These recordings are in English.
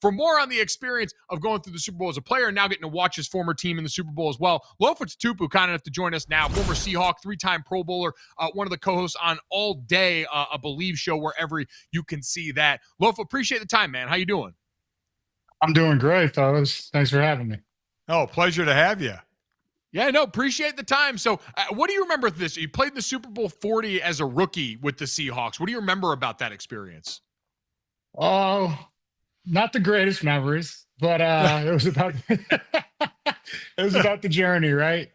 For more on the experience of going through the Super Bowl as a player and now getting to watch his former team in the Super Bowl as well, Lofa Tatupu, kind enough to join us now, former Seahawk, 3-time Pro Bowler, one of the co-hosts on All Day, a Believe show, wherever you can see that. Lofa, appreciate the time, man. How you doing? I'm doing great, fellas. Thanks for having me. Oh, pleasure to have you. Yeah, no, appreciate the time. So what do you remember of this? You played in the Super Bowl 40 as a rookie with the Seahawks. What do you remember about that experience? Oh, not the greatest memories, but it was about the journey, right?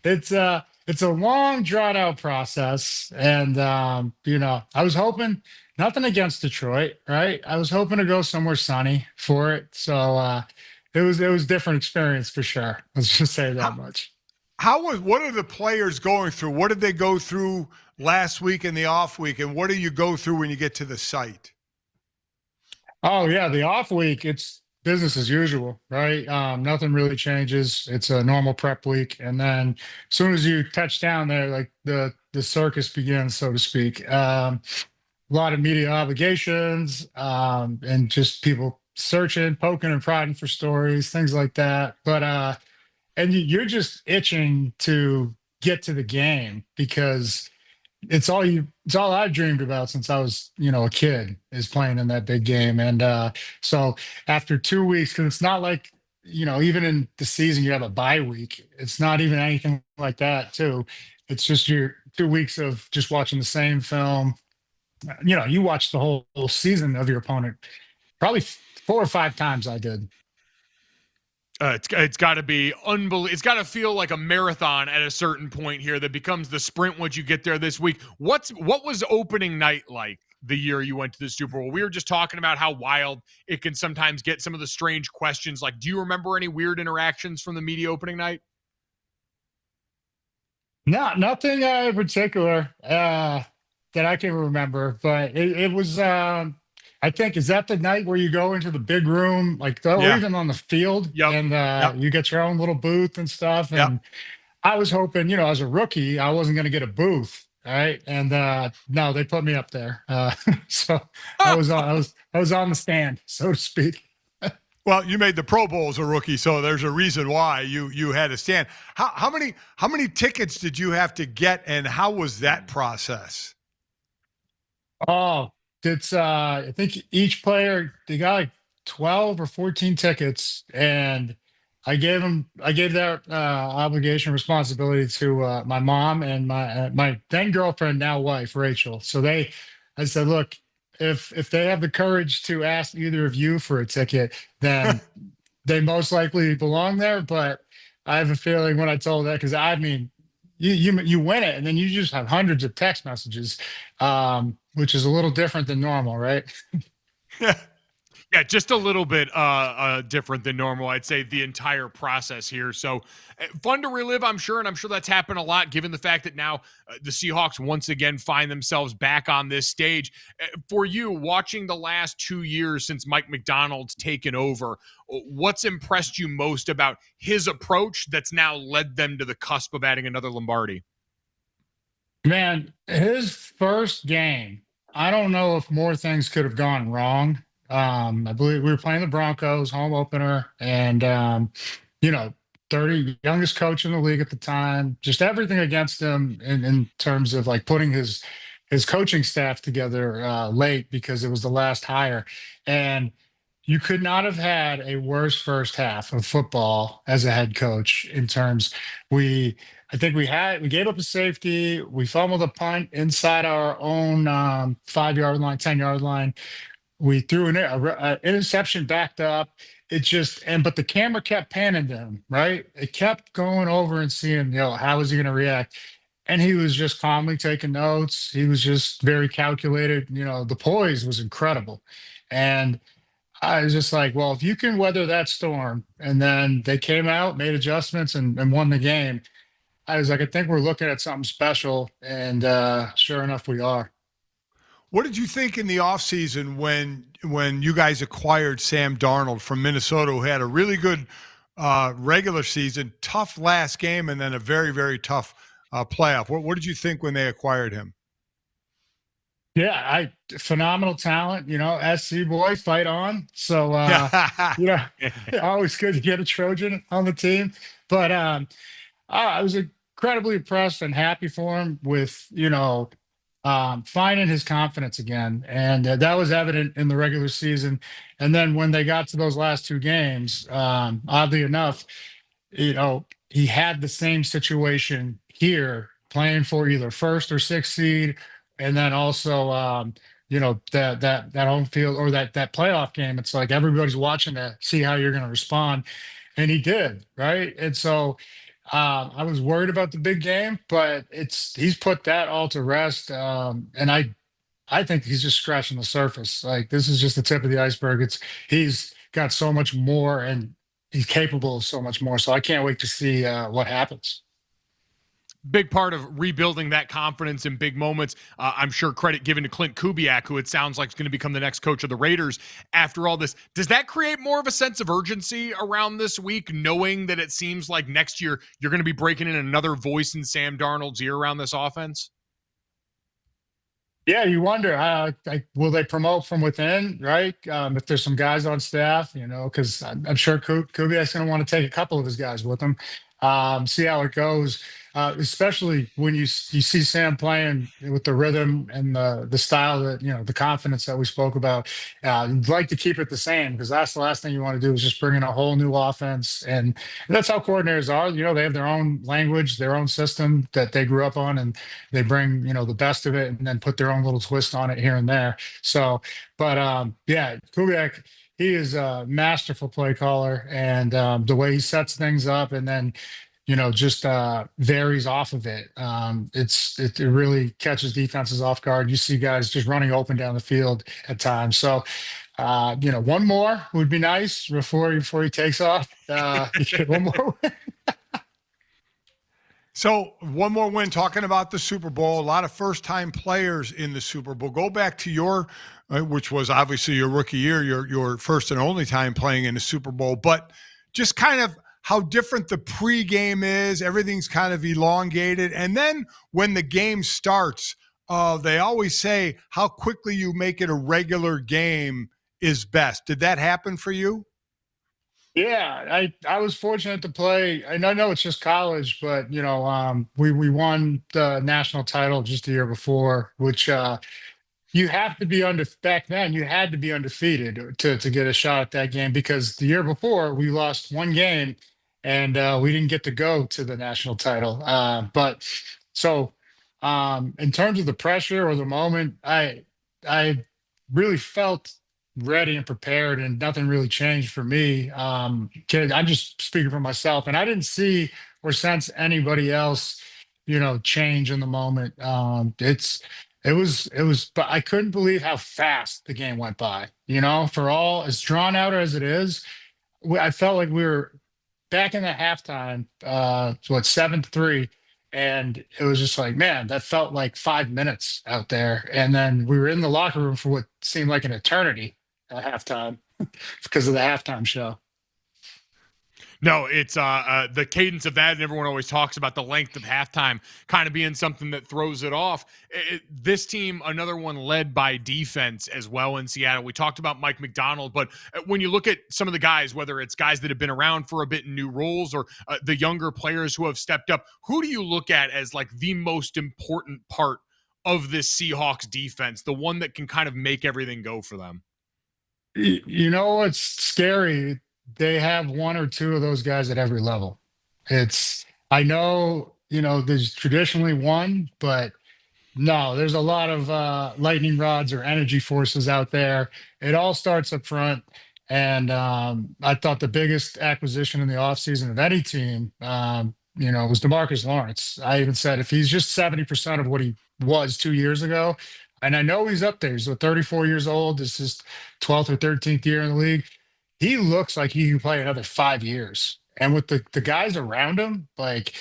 It's a long, drawn out process, and I was hoping nothing against Detroit, right? I was hoping to go somewhere sunny for it, so it was a different experience for sure. Let's just say that much. What are the players going through? What did they go through last week and the off week, and what do you go through when you get to the site? Oh yeah, the off week, it's business as usual, right? Nothing really changes. It's a normal prep week, and then as soon as you touch down there, like the circus begins, so to speak. A lot of media obligations, and just people searching, poking, and prodding for stories, things like that. But and you're just itching to get to the game because it's all I've dreamed about since I was, a kid, is playing in that big game. And so after 2 weeks, because it's not like, even in the season you have a bye week. It's not even anything like that too. It's just your 2 weeks of just watching the same film. You watch the whole season of your opponent probably 4 or 5 times. I did. It's got to be unbelievable. It's got to feel like a marathon at a certain point here that becomes the sprint once you get there this week. What was opening night like the year you went to the Super Bowl? We were just talking about how wild it can sometimes get, some of the strange questions. Like, do you remember any weird interactions from the media opening night? No, nothing in particular that I can remember, but it was. I think, is that the night where you go into the big room, like or Yeah. even on the field, Yep. and Yep. you get your own little booth and stuff. Yep. And I was hoping, as a rookie, I wasn't going to get a booth, right? And no, they put me up there, so I was on the stand, so to speak. Well, you made the Pro Bowl as a rookie, so there's a reason why you had to stand. How many tickets did you have to get, and how was that process? Oh, it's I think each player, they got like 12 or 14 tickets, and I gave that obligation, responsibility to my mom and my then girlfriend, now wife, Rachel. So I said, look, if they have the courage to ask either of you for a ticket, then they most likely belong there. But I have a feeling when I told that, because I mean, you win it, and then you just have hundreds of text messages, which is a little different than normal, right? Yeah, just a little bit different than normal. I'd say the entire process here. So fun to relive, I'm sure, and I'm sure that's happened a lot given the fact that now the Seahawks once again find themselves back on this stage. For you, watching the last 2 years since Mike McDonald's taken over, what's impressed you most about his approach that's now led them to the cusp of adding another Lombardi? Man, his first game, I don't know if more things could have gone wrong. I believe we were playing the Broncos, home opener, and you know, 30 youngest coach in the league at the time, just everything against him in terms of like putting his coaching staff together late because it was the last hire. And you could not have had a worse first half of football as a head coach in terms I think we gave up a safety, we fumbled a punt inside our own 5 yard line, 10 yard line. We threw an interception backed up. It just but the camera kept panning to him, right? It kept going over and seeing, how was he going to react? And he was just calmly taking notes. He was just very calculated. The poise was incredible. And I was just like, well, if you can weather that storm, and then they came out, made adjustments, and won the game. I was like, I think we're looking at something special. And sure enough, we are. What did you think in the offseason when you guys acquired Sam Darnold from Minnesota, who had a really good regular season, tough last game, and then a very, very tough playoff? What did you think when they acquired him? Yeah, phenomenal talent, SC boy, fight on. So you know, always good to get a Trojan on the team. But I was incredibly impressed and happy for him with, finding his confidence again. And that was evident in the regular season. And then when they got to those last two games, oddly enough, he had the same situation here playing for either first or sixth seed. And then also, that home field or that playoff game, it's like everybody's watching to see how you're going to respond. And he did, right? And so, I was worried about the big game, but he's put that all to rest. And I think he's just scratching the surface. Like this is just the tip of the iceberg. He's got so much more, and he's capable of so much more. So I can't wait to see what happens. Big part of rebuilding that confidence in big moments. I'm sure credit given to Clint Kubiak, who it sounds like is going to become the next coach of the Raiders after all this. Does that create more of a sense of urgency around this week, knowing that it seems like next year you're going to be breaking in another voice in Sam Darnold's ear around this offense? Yeah, you wonder will they promote from within, right? If there's some guys on staff, because I'm sure Kubiak's going to want to take a couple of his guys with him, see how it goes. Especially when you see Sam playing with the rhythm and the style that the confidence that we spoke about. You'd like to keep it the same because that's the last thing you want to do is just bring in a whole new offense, and that's how coordinators are. They have their own language, their own system that they grew up on, and they bring the best of it, and then put their own little twist on it here and there. So, but yeah, Kubiak. He is a masterful play caller, and the way he sets things up, and then just varies off of it. It really catches defenses off guard. You see guys just running open down the field at times. So, one more would be nice before he takes off. One more. So one more win. Talking about the Super Bowl, a lot of first-time players in the Super Bowl. Go back to your, which was obviously your rookie year, your first and only time playing in the Super Bowl, but just kind of how different the pregame is. Everything's kind of elongated. And then when the game starts, they always say how quickly you make it a regular game is best. Did that happen for you? Yeah, I was fortunate to play. I know it's just college, but we won the national title just the year before, which you have to be back then. You had to be undefeated to get a shot at that game because the year before we lost one game and we didn't get to go to the national title. But so in terms of the pressure or the moment, I really felt ready and prepared, and nothing really changed for me. I'm just speaking for myself, and I didn't see or sense anybody else, change in the moment. But I couldn't believe how fast the game went by. For all as drawn out as it is, I felt like we were back in the halftime. 7-3. And it was just like, man, that felt like 5 minutes out there. And then we were in the locker room for what seemed like an eternity at halftime because of the halftime show. No, it's the cadence of that, and everyone always talks about the length of halftime kind of being something that throws it off. This team, another one led by defense as well in Seattle. We talked about Mike McDonald, but when you look at some of the guys, whether it's guys that have been around for a bit in new roles or the younger players who have stepped up, who do you look at as like the most important part of this Seahawks defense, the one that can kind of make everything go for them? What's scary? They have one or two of those guys at every level. I know, there's traditionally one, but no, there's a lot of lightning rods or energy forces out there. It all starts up front. And I thought the biggest acquisition in the offseason of any team, was DeMarcus Lawrence. I even said if he's just 70% of what he was 2 years ago, and I know he's up there, he's 34 years old, this is 12th or 13th year in the league. He looks like he can play another 5 years. And with the guys around him, like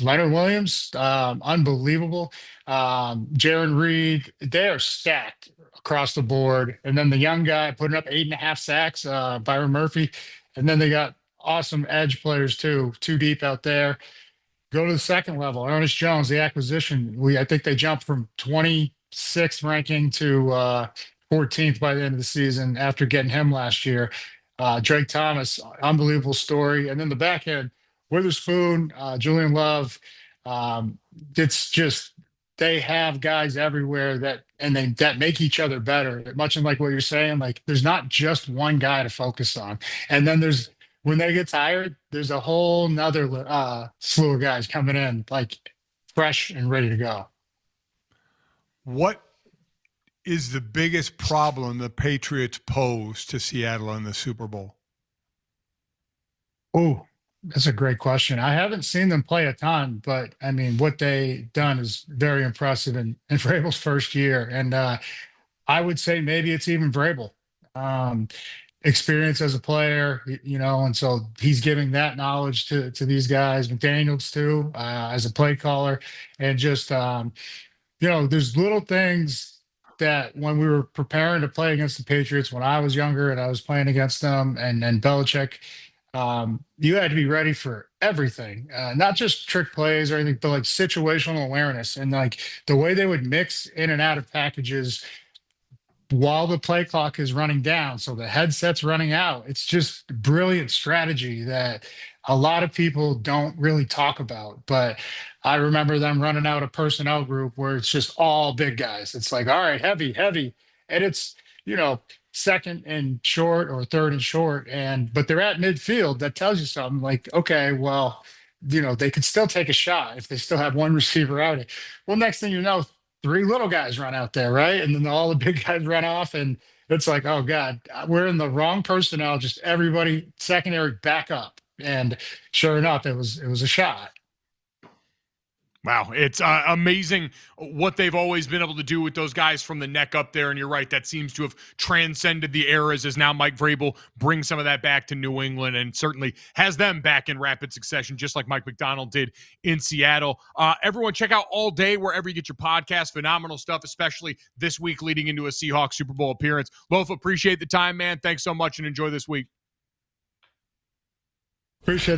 Leonard Williams, unbelievable. Jaron Reed, they are stacked across the board. And then the young guy putting up 8.5 sacks, Byron Murphy. And then they got awesome edge players too, too deep out there. Go to the second level, Ernest Jones, the acquisition. I think they jumped from 20 sixth ranking to 14th by the end of the season after getting him last year. Drake Thomas, unbelievable story. And then the back end, Witherspoon, Julian Love. It's just they have guys everywhere that make each other better. Much like what you're saying, like there's not just one guy to focus on. And then when they get tired, there's a whole nother slew of guys coming in like fresh and ready to go. What is the biggest problem the Patriots pose to Seattle in the Super Bowl? Oh, that's a great question. I haven't seen them play a ton, but I mean, what they done is very impressive in Vrabel's first year. And I would say maybe it's even Vrabel. Experience as a player, and so he's giving that knowledge to these guys, McDaniels too, as a play caller, and just there's little things that when we were preparing to play against the Patriots when I was younger and I was playing against them and Belichick, you had to be ready for everything, not just trick plays or anything, but like situational awareness and like the way they would mix in and out of packages while the play clock is running down. So the headset's running out. It's just brilliant strategy that a lot of people don't really talk about. But I remember them running out a personnel group where it's just all big guys. It's like, all right, heavy, heavy. And it's, second and short or third and short. But they're at midfield. That tells you something like, okay, well, they could still take a shot if they still have one receiver out. Well, next thing you know, three little guys run out there, right? And then all the big guys run off, and it's like, oh God, we're in the wrong personnel. Just everybody secondary back up, and sure enough, it was a shot. Wow, it's amazing what they've always been able to do with those guys from the neck up there. And you're right, that seems to have transcended the eras as now Mike Vrabel brings some of that back to New England and certainly has them back in rapid succession, just like Mike McDonald did in Seattle. Everyone check out All Day wherever you get your podcast. Phenomenal stuff, especially this week leading into a Seahawks Super Bowl appearance. Lofa, appreciate the time, man. Thanks so much and enjoy this week. Appreciate that.